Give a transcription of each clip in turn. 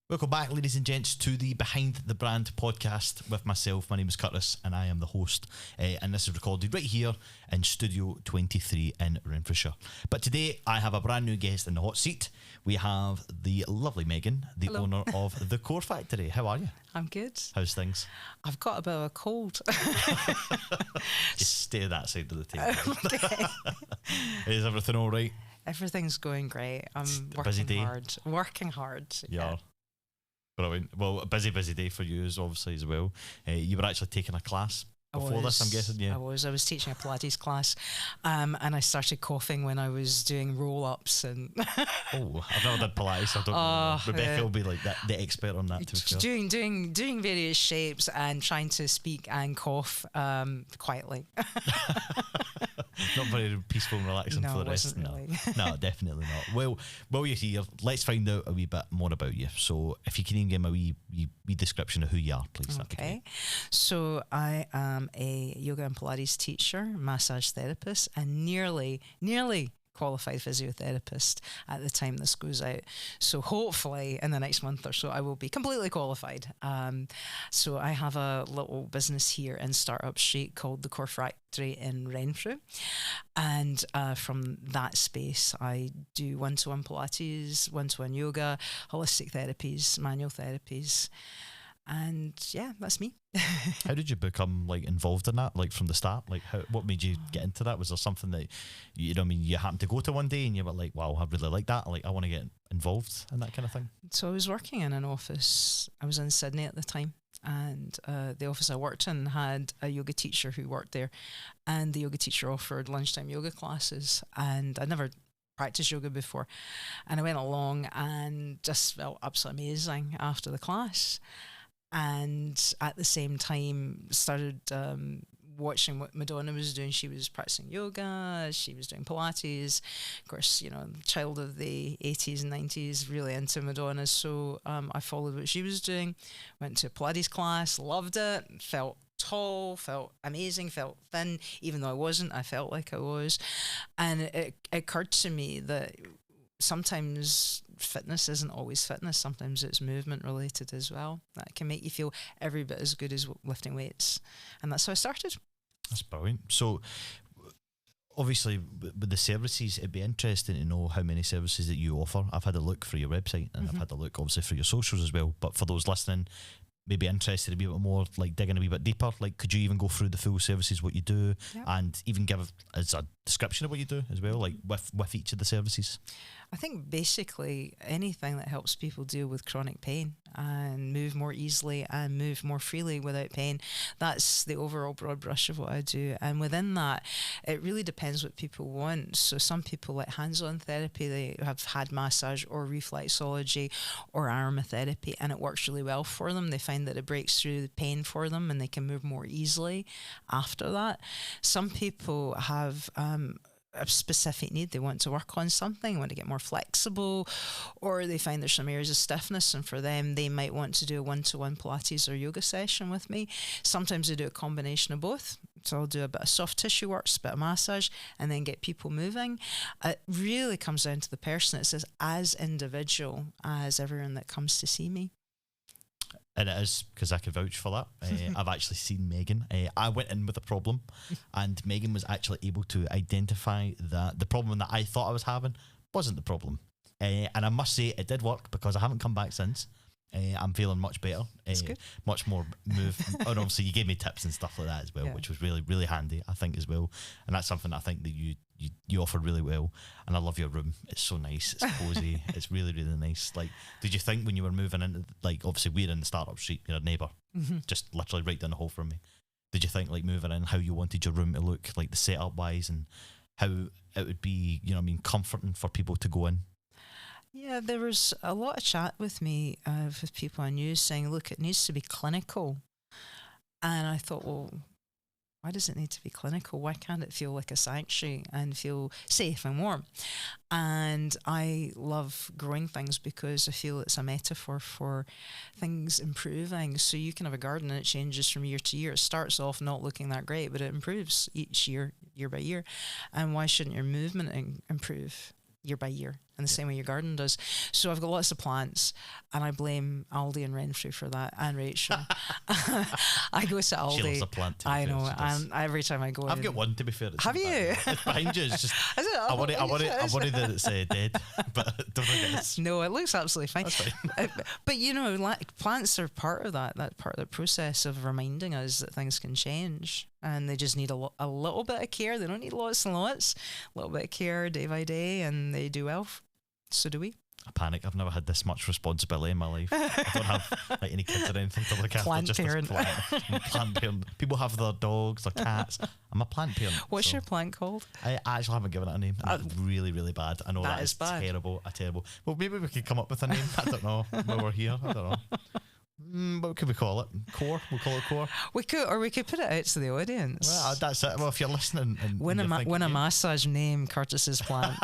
Welcome back, ladies and gents, to the Behind the Brand podcast with myself. My name is Curtis and I am the host, and this is recorded right here in Studio 23 in Renfrew. But today I have a brand new guest in the hot seat. We have the lovely Megan, the Hello. owner of The Core Factory. How are you? I'm good. How's things? I've got a bit of a cold. Just stay that side of the table. Okay. Is everything all right? Everything's going great. I'm a busy day. Working hard. Yeah. Brilliant. Well, a busy day for you obviously as well. You were actually taking a class before this, I'm guessing. Yeah, I was teaching a Pilates class, and I started coughing when I was doing roll-ups and oh, I've never done Pilates, so I don't know. Rebecca will be like the expert on that, to be fair. doing various shapes and trying to speak and cough quietly. Not very peaceful and relaxing for the rest. Really. No, definitely not. Well, while you're here, let's find out a wee bit more about you. So if you can even give me a wee description of who you are, please. Okay. So I am a yoga and Pilates teacher, massage therapist, and nearly qualified physiotherapist at the time this goes out. So hopefully in the next month or so I will be completely qualified. So I have a little business here in Startup Street called the Core Factory in Renfrew, and from that space I do one-to-one Pilates, one-to-one yoga, holistic therapies, manual therapies, and yeah, that's me. How did you become involved in that, from the start? What made you get into that? Was there something that you happened to go to one day and you were like, wow, I really like that, I want to get involved in that kind of thing? So I was working in an office. I was in Sydney at the time, and the office I worked in had a yoga teacher who worked there, and the yoga teacher offered lunchtime yoga classes, and I'd never practiced yoga before, and I went along and just felt absolutely amazing after the class. And at the same time started watching what Madonna was doing. She was practicing yoga, she was doing Pilates. Of course, child of the 80s and 90s, really into Madonna. So I followed what she was doing, went to a Pilates class, loved it, felt tall, felt amazing, felt thin. Even though I wasn't, I felt like I was. And it occurred to me that sometimes fitness isn't always fitness. Sometimes it's movement related as well. That can make you feel every bit as good as lifting weights. And that's how I started. That's brilliant. So obviously with the services, it'd be interesting to know how many services that you offer. I've had a look for your website and I've had a look obviously for your socials as well. But for those listening, maybe interested a wee bit more, digging a wee bit deeper, could you even go through the full services, what you do, and even give as a description of what you do as well, with each of the services? I think basically anything that helps people deal with chronic pain and move more easily and move more freely without pain. That's the overall broad brush of what I do. And within that, it really depends what people want. So some people like hands-on therapy, they have had massage or reflexology or aromatherapy, and it works really well for them. They find that it breaks through the pain for them and they can move more easily after that. Some people have a specific need. They want to work on something, want to get more flexible, or they find there's some areas of stiffness, and for them they might want to do a one-to-one Pilates or yoga session with me. Sometimes I do a combination of both. So I'll do a bit of soft tissue work, a bit of massage, and then get people moving. It really comes down to the person. It's as individual as everyone that comes to see me. And it is, because I can vouch for that. I've actually seen Megan. I went in with a problem and Megan was actually able to identify that the problem that I thought I was having wasn't the problem. And I must say it did work, because I haven't come back since. I'm feeling much better, much more move. And obviously you gave me tips and stuff like that as well, which was really, really handy, I think, as well. And that's something I think that you offer really well. And I love your room. It's so nice. It's cozy. It's really, really nice. Did you think when you were moving into, obviously we're in the Startup Street, you're a neighbour, just literally right down the hall from me. Did you think moving in, how you wanted your room to look, the setup wise, and how it would be, comforting for people to go in? Yeah, there was a lot of chat with me with people I knew saying, look, it needs to be clinical. And I thought, well, why does it need to be clinical? Why can't it feel like a sanctuary and feel safe and warm? And I love growing things because I feel it's a metaphor for things improving. So you can have a garden and it changes from year to year. It starts off not looking that great, but it improves each year, year by year. And why shouldn't your movement improve year by year? in the same way your garden does. So I've got lots of plants, and I blame Aldi and Renfrew for that, and Rachel. I go to Aldi. She loves a plant, to be I fair, know, she does. and every time I go I've in, got one, to be fair. Have you? It's behind you. It's just Is it? I worry that it's dead, but don't think it is. No, it looks absolutely fine. That's fine. But you know, like, plants are part of that part of the process of reminding us that things can change, and they just need a little bit of care. They don't need lots and lots. A little bit of care day by day, and they do well. So do we. I panic. I've never had this much responsibility in my life. I don't have like any kids or anything to look after. Plant just parent. I'm a plant parent. People have their dogs, their cats. I'm a plant parent. What's your plant called? I actually haven't given it a name. It's really, really bad. I know that that is bad. terrible. Well, maybe we could come up with a name. I don't know. While we're here, I don't know. What could we call it? Core? We'll call it Core. We could put it out to the audience. Well, that's it. Well, if you're listening, and win a massage name, Curtis's plant.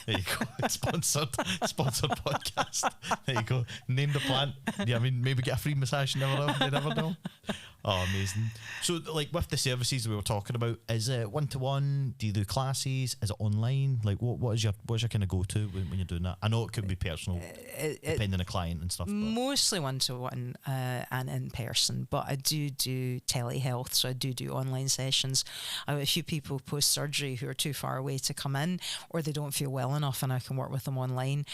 There you go. Sponsored podcast. There you go. Name the plant. Yeah, I mean, maybe get a free massage. You never know. Oh, amazing. So, like, with the services we were talking about, is it one-to-one? Do you do classes? Is it online? Like, what's your kind of go-to when you're doing that? I know it could be personal, depending on the client and stuff. But. Mostly one-to-one and in person, but I do telehealth, so I do online sessions. I have a few people post-surgery who are too far away to come in, or they don't feel well enough, and I can work with them online.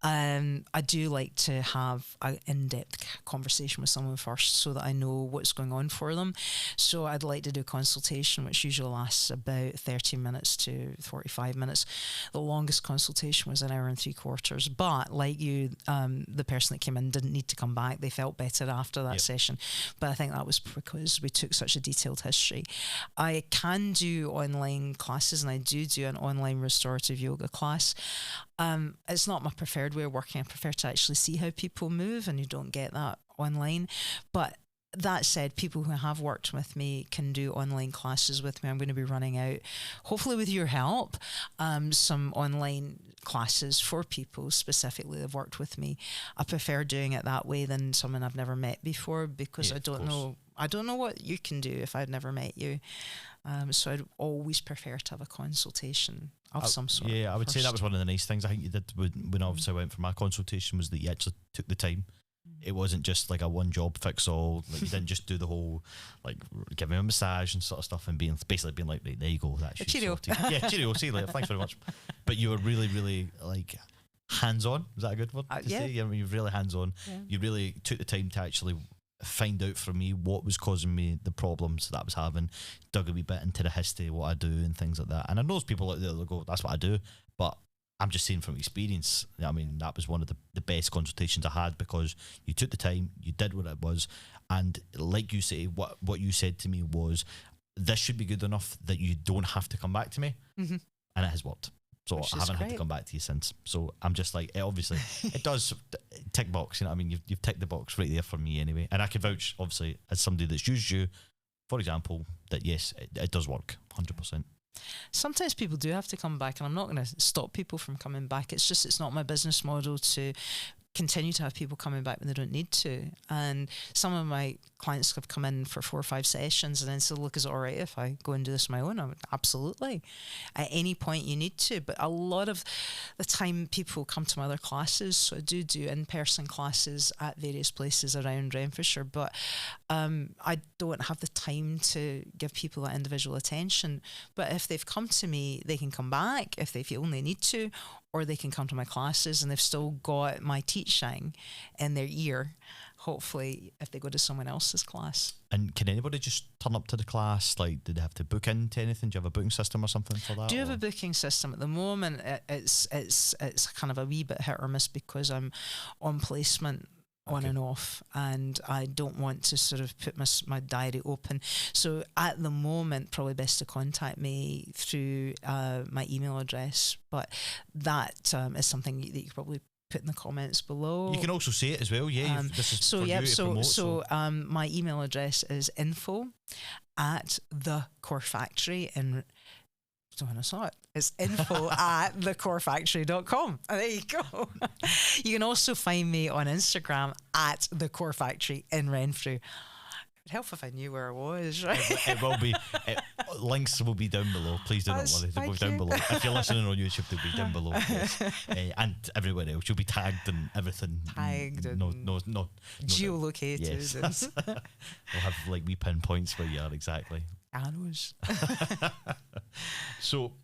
I do like to have an in-depth conversation with someone first, so that I know what's going on for them. So I'd like to do a consultation, which usually lasts about 30 minutes to 45 minutes. The longest consultation was 1 hour and 3/4. But like you, the person that came in didn't need to come back. They felt better after that session. But I think that was because we took such a detailed history. I can do online classes, and I do an online restorative yoga class. It's not my preferred way of working. I prefer to actually see how people move, and you don't get that online. But that said, people who have worked with me can do online classes with me. I'm going to be running out, hopefully with your help, some online classes for people specifically that have worked with me. I prefer doing it that way than someone I've never met before, because I don't know what you can do if I'd never met you. So I'd always prefer to have a consultation of some sort. Yeah, I would say that was one of the nice things I think you did when obviously I went for my consultation, was that you actually took the time. It wasn't just like a one job fix all. Like, you didn't just do the whole, like, give me a massage and sort of stuff, and basically being like, right, there you go, that's cheerio. Yeah, cheerio. See you later. Thanks very much. But you were really, really like hands on. Is that a good word to say? Yeah, I mean, you're really hands on. Yeah. You really took the time to actually find out from me what was causing me the problems that I was having. Dug a wee bit into the history, what I do, and things like that. And I know there's people out there that go, that's what I do, but I'm just saying from experience, I mean, that was one of the best consultations I had, because you took the time, you did what it was, and like you say, what you said to me was, this should be good enough that you don't have to come back to me, and it has worked. So I haven't had to come back to you since. So I'm just like, obviously, it does tick box, you know what I mean? You've ticked the box right there for me anyway, and I can vouch, obviously, as somebody that's used you, for example, that yes, it does work, 100%. Sometimes people do have to come back, and I'm not going to stop people from coming back. It's just, it's not my business model to continue to have people coming back when they don't need to. And some of my clients have come in for 4 or 5 sessions and then said, look, is it all right if I go and do this on my own? I'm like, absolutely. At any point you need to. But a lot of the time people come to my other classes. So I do in-person classes at various places around Renfrewshire, but I don't have the time to give people that individual attention. But if they've come to me, they can come back if they feel they need to, or they can come to my classes and they've still got my teaching in their ear, hopefully, if they go to someone else's class. And can anybody just turn up to the class? Like, did they have to book into anything? Do you have a booking system or something for that? Do you have a booking system? At the moment, it's kind of a wee bit hit or miss, because I'm on placement on and off, and I don't want to sort of put my diary open. So at the moment, probably best to contact me through my email address, but that is something that you could probably put in the comments below. You can also say it as well, yeah. This is for you to promote, my email address is info@thecorefactory in... So when I saw it, it's info@thecorefactory.com. There you go. You can also find me on Instagram @thecorefactory in Renfrew. It'd help if I knew where I was, right? It will be. Links will be down below. Please do not worry. They will be down below. If you're listening on YouTube, they'll be down below. Yes. And everywhere else, you'll be tagged and everything. Tagged and no. Geolocated. Yes. We'll have like wee pinpoints where you are exactly. Arrows. So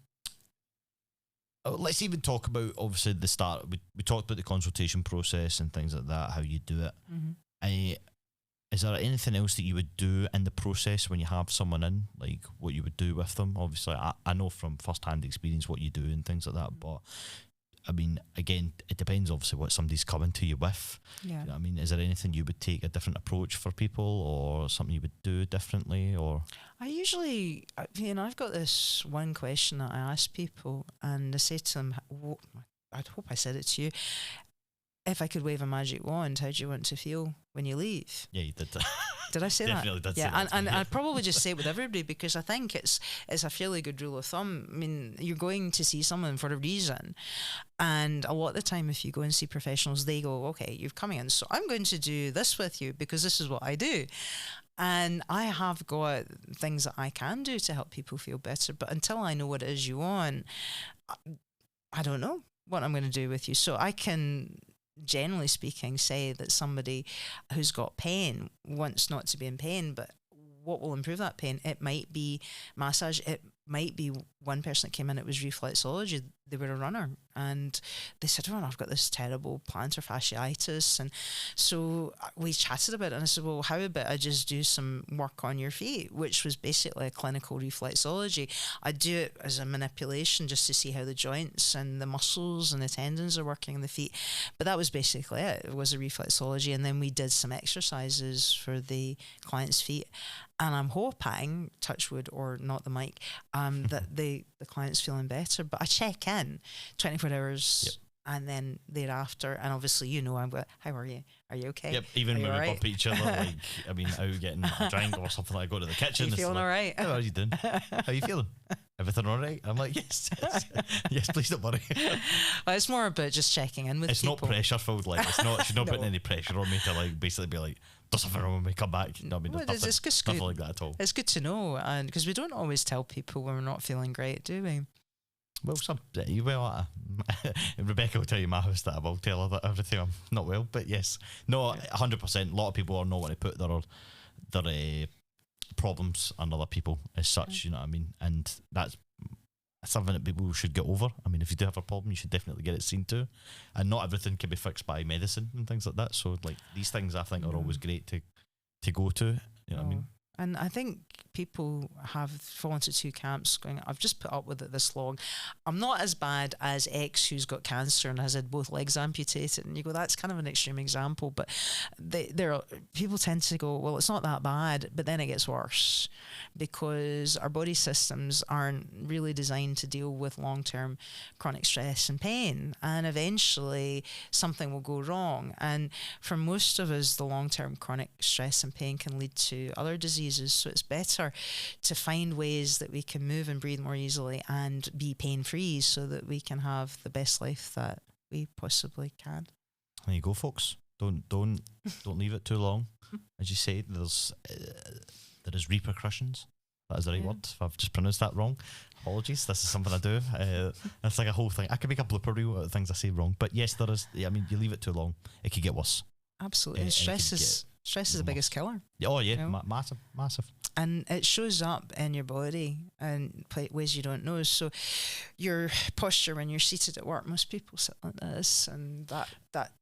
let's even talk about obviously the start. We talked about the consultation process and things like that, how you do it. Mm-hmm. Is there anything else that you would do in the process when you have someone in, like what you would do with them? Obviously, I know from first-hand experience what you do and things like that, but I mean, again, it depends obviously what somebody's coming to you with. Yeah. You know what I mean, is there anything you would take a different approach for people, or something you would do differently, or? I usually, I've got this one question that I ask people, and I say to them, I hope I said it to you. If I could wave a magic wand, how do you want to feel when you leave? Yeah, you did. Did I say Definitely that? Did yeah, say that. and I'd probably just say it with everybody, because I think it's a fairly good rule of thumb. I mean, you're going to see someone for a reason, and a lot of the time, if you go and see professionals, they go, "Okay, you've come in, so I'm going to do this with you because this is what I do." And I have got things that I can do to help people feel better, but until I know what it is you want, I don't know what I'm going to do with you. So I can, generally speaking, say that somebody who's got pain wants not to be in pain, but what will improve that pain? It might be massage. It might be one person that came in, it was reflexology. They were a runner, and they said, "Oh, I've got this terrible plantar fasciitis." And so we chatted about it, and I said, "Well, how about I just do some work on your feet?" Which was basically a clinical reflexology. I do it as a manipulation just to see how the joints and the muscles and the tendons are working in the feet. But that was basically it. It was a reflexology, and then we did some exercises for the client's feet. And I'm hoping, touch wood or not the mic, that the client's feeling better. But I check in 24 hours. Yep. And then thereafter, and obviously, I'm going, "How are you? Are you okay?" Yep, even are when we right? bump each other, like, I mean, out getting a drink or something, like, go to the kitchen. Are you feeling like, all right? How are you doing? How are you feeling? Everything all right? I'm like, yes, yes, please don't worry. Well, it's more about just checking in with people. It's not pressure filled, like, it's not, she's not No. putting any pressure on me to, like, basically be like, "There's something wrong when we come back." No, I mean, Well, there's it's just nothing good. like that at all. It's good to know, and because we don't always tell people when we're not feeling great, do we? Well, Rebecca will tell you my house that I will tell her that everything I'm not well, but yes, no, 100%. A lot of people are not want to put their problems on other people as such, you know what I mean, and that's something that people should get over. I mean, if you do have a problem, you should definitely get it seen to, and not everything can be fixed by medicine and things like that. So, like, these things I think are always great to go to. You know what I mean? And I think people have fallen into two camps going, "I've just put up with it this long. I'm not as bad as X who's got cancer and has had both legs amputated." And you go, that's kind of an extreme example. But people tend to go, "Well, it's not that bad," but then it gets worse because our body systems aren't really designed to deal with long-term chronic stress and pain. And eventually something will go wrong. And for most of us, the long-term chronic stress and pain can lead to other diseases. So it's better to find ways that we can move and breathe more easily and be pain-free so that we can have the best life that we possibly can. There you go, folks. Don't leave it too long. As you say, there is repercussions. That is the right word. If I've just pronounced that wrong, apologies. This is something I do. That's like a whole thing. I could make a blooper reel out of things I say wrong. But yes, there is. I mean, you leave it too long, it could get worse. Absolutely. Stress is the biggest killer. Oh yeah, massive. And it shows up in your body in ways you don't know. So your posture when you're seated at work, most people sit like this, and that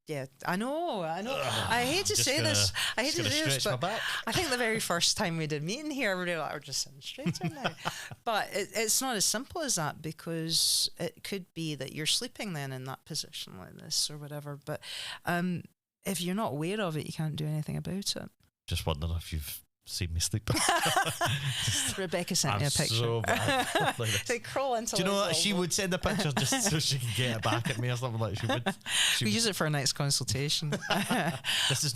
yeah, I know. I hate to say this. I hate to say this, but I think the very first time we did meeting here, everybody was like, "We're just sitting straighter now." But it's not as simple as that, because it could be that you're sleeping then in that position like this or whatever. But if you're not aware of it, you can't do anything about it. Just wondering if you've seen me sleep. Rebecca sent me a picture. So bad. They crawl into. Do you know what? She would send a picture just so she can get it back at me or something like. We use it for a next consultation. This is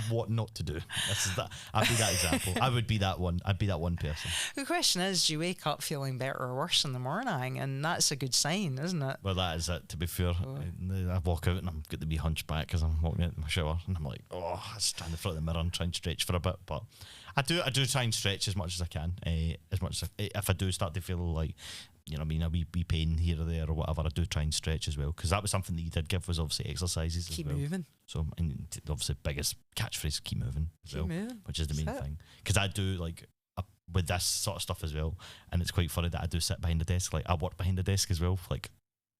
what not to do. This is that. I'd be that example. I would be that one. I'd be that one person. The question is, do you wake up feeling better or worse in the morning? And that's a good sign, isn't it? Well, that is it. To be fair, I walk out and I'm got to be hunchback because I'm walking out in my shower and I'm like, I stand in front of the mirror and try and stretch for a bit, but I do try and stretch as much as I can. If I do start to feel like, you know what I mean, a wee pain here or there or whatever, I do try and stretch as well, because that was something that you did give, was obviously exercises Keep as well. moving. So, and obviously biggest catchphrase, keep moving as well, which is the main thing. Because I do like with this sort of stuff as well, and it's quite funny that I do sit behind the desk. Like I work behind the desk as well, like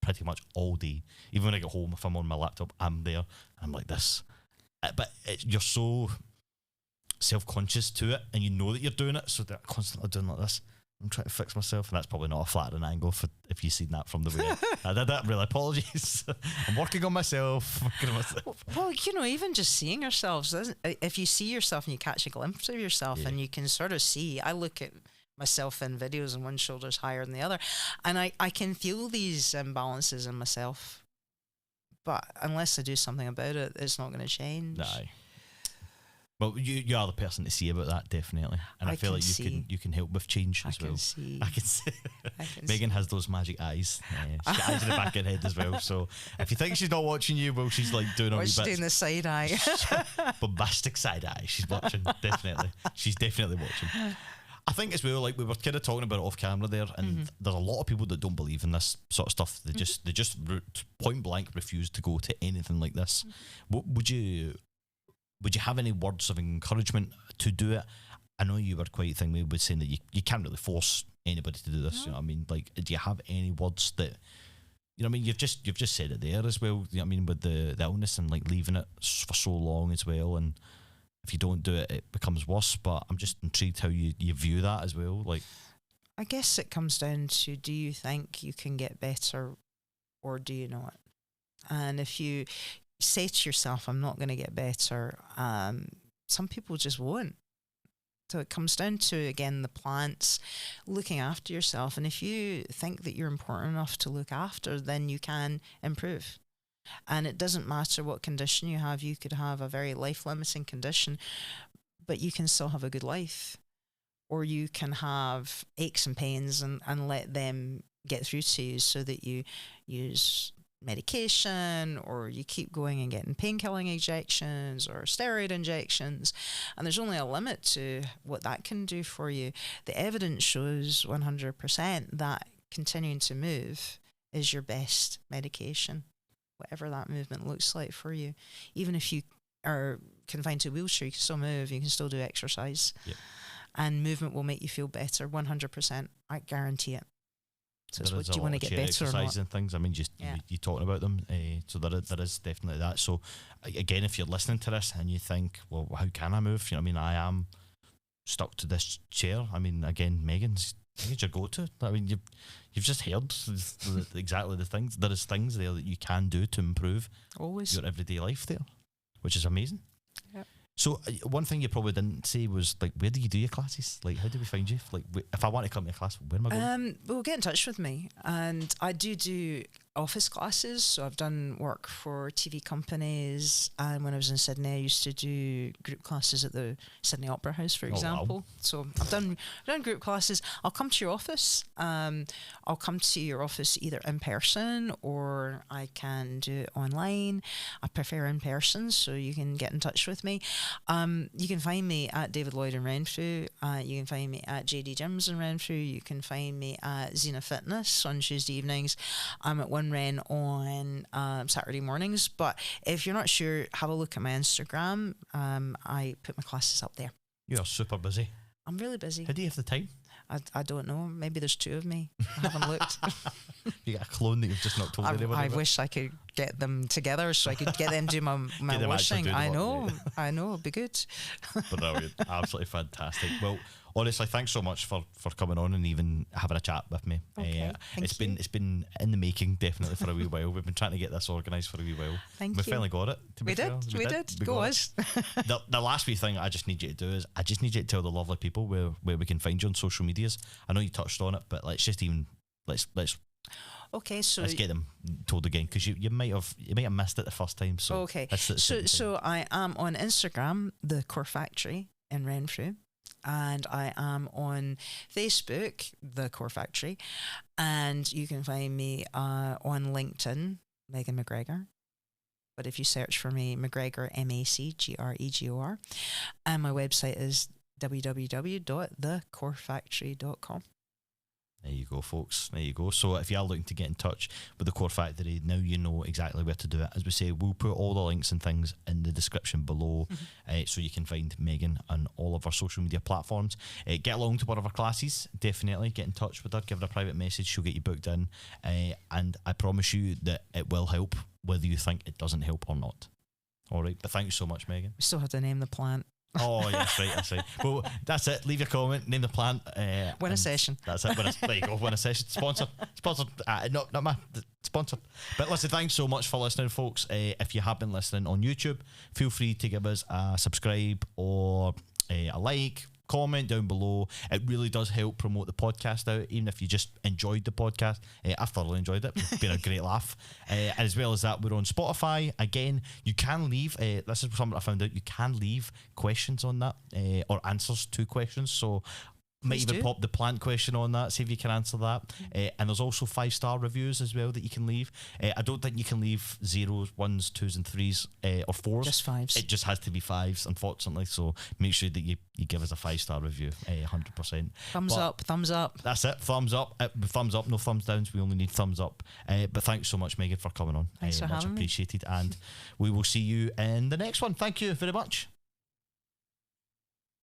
pretty much all day. Even when I get home, if I'm on my laptop, I'm there and I'm like this. But you're so self-conscious to it, and you know that you're doing it, so they're constantly doing like this. I'm trying to fix myself, and that's probably not a flattering angle if you've seen that from the way I did that. Really, apologies. I'm working on myself. Well, you know, even just seeing yourselves, if you see yourself and you catch a glimpse of yourself, and you can sort of see, I look at myself in videos and one shoulder's higher than the other, and I can feel these imbalances in myself, but unless I do something about it, it's not going to change. Aye. Well, you are the person to see about that, definitely, and I feel like you can help with change as well. I can see. Megan has those magic eyes. She's got eyes in the back of her head as well. So if you think she's not watching you, well, she's like doing all wee bits. She's doing the side eye, bombastic side eye. She's watching, definitely. She's definitely watching. I think as well, like we were kind of talking about it off camera there, and there's a lot of people that don't believe in this sort of stuff. They just point blank refuse to go to anything like this. Would you have any words of encouragement to do it? I know you were quite thinking with saying that you can't really force anybody to do this. No. You know what I mean? Like, do you have any words that, you know what I mean? You've just said it there as well. You know what I mean? With the illness and like leaving it for so long as well, and if you don't do it, it becomes worse. But I'm just intrigued how you view that as well. Like, I guess it comes down to, do you think you can get better or do you not? And if you say to yourself, I'm not going to get better, some people just won't. So it comes down to, again, the plants, looking after yourself. And if you think that you're important enough to look after, then you can improve. And it doesn't matter what condition you have. You could have a very life-limiting condition, but you can still have a good life. Or you can have aches and pains and let them get through to you, so that you use medication, or you keep going and getting pain-killing injections or steroid injections, and there's only a limit to what that can do for you. The evidence shows 100% that continuing to move is your best medication, whatever that movement looks like for you. Even if you are confined to a wheelchair, you can still move, you can still do exercise. Yep. And movement will make you feel better, 100%. I guarantee it. So what do you want to get better or not? And things. I mean, just you talking about them. So there is definitely that. So again, if you're listening to this and you think, well, how can I move? You know what I mean? I am stuck to this chair. I mean, again, Megan's your go-to. I mean, you've just heard exactly the things. There is things there that you can do to improve always your everyday life there, which is amazing. Yep. So one thing you probably didn't say was, like, where do you do your classes? Like, how do we find you? Like, if I want to come to a class, where am I going? Well, get in touch with me. And I do office classes. So I've done work for TV companies. And when I was in Sydney, I used to do group classes at the Sydney Opera House, for example. Wow. So I've done group classes. I'll come to your office. I'll come to your office either in person, or I can do it online. I prefer in person, so you can get in touch with me. You can find me at David Lloyd in Renfrew. You can find me at JD Gyms in Renfrew. You can find me at Xena Fitness on Tuesday evenings. I'm at One Ren on Saturday mornings. But if you're not sure, have a look at my Instagram. I put my classes up there. You are super busy. I'm really busy. How do you have the time? I don't know. Maybe there's two of me. I haven't looked. You got a clone that you've just not told anybody I about. wish I could get them together so I could get them do my washing. I know, it'd be good. Brilliant. Absolutely fantastic. Well, honestly, thanks so much for coming on and even having a chat with me. Okay, it's been in the making, definitely, for a wee while. We've been trying to get this organised for a wee while. We finally got it. We did. Go us. The last wee thing I just need you to do is I just need you to tell the lovely people where we can find you on social medias. I know you touched on it, but let's Okay, so let's get them told again, because you might have missed it the first time. So okay, so I am on Instagram, the Core Factory in Renfrew, and I am on Facebook, the Core Factory, and you can find me on LinkedIn, Megan McGregor. But if you search for me, McGregor, MacGregor, and my website is www.thecorefactory.com. There you go, folks. There you go. So if you are looking to get in touch with the Core Factory, now you know exactly where to do it. As we say, we'll put all the links and things in the description below, so you can find Megan on all of our social media platforms. Get along to one of our classes, definitely. Get in touch with her, give her a private message, she'll get you booked in. And I promise you that it will help, whether you think it doesn't help or not. All right, but thanks so much, Megan. We still have to name the plant. Oh, yes, right, that's right. Well, that's it. Leave your comment, name the plant. Win a session. That's it. There you go. Win a session. Sponsored. Not my sponsored. But listen, thanks so much for listening, folks. If you have been listening on YouTube, feel free to give us a subscribe or a like, comment down below. It really does help promote the podcast out, even if you just enjoyed the podcast. I thoroughly enjoyed it. It's been a great laugh. And as well as that, we're on Spotify. Again, you can leave, this is something I found out, you can leave questions on that, or answers to questions. So might even pop the plant question on that, see if you can answer that. And there's also 5-star reviews as well that you can leave. I don't think you can leave 0s, 1s, 2s and 3s or 4s. Just 5s. It just has to be 5s, unfortunately. So make sure that you give us a 5-star review, 100%. Thumbs up. That's it. Thumbs up. Thumbs up, no thumbs downs. We only need thumbs up. But thanks so much, Megan, for coming on. Thanks for having me. Much appreciated. And we will see you in the next one. Thank you very much.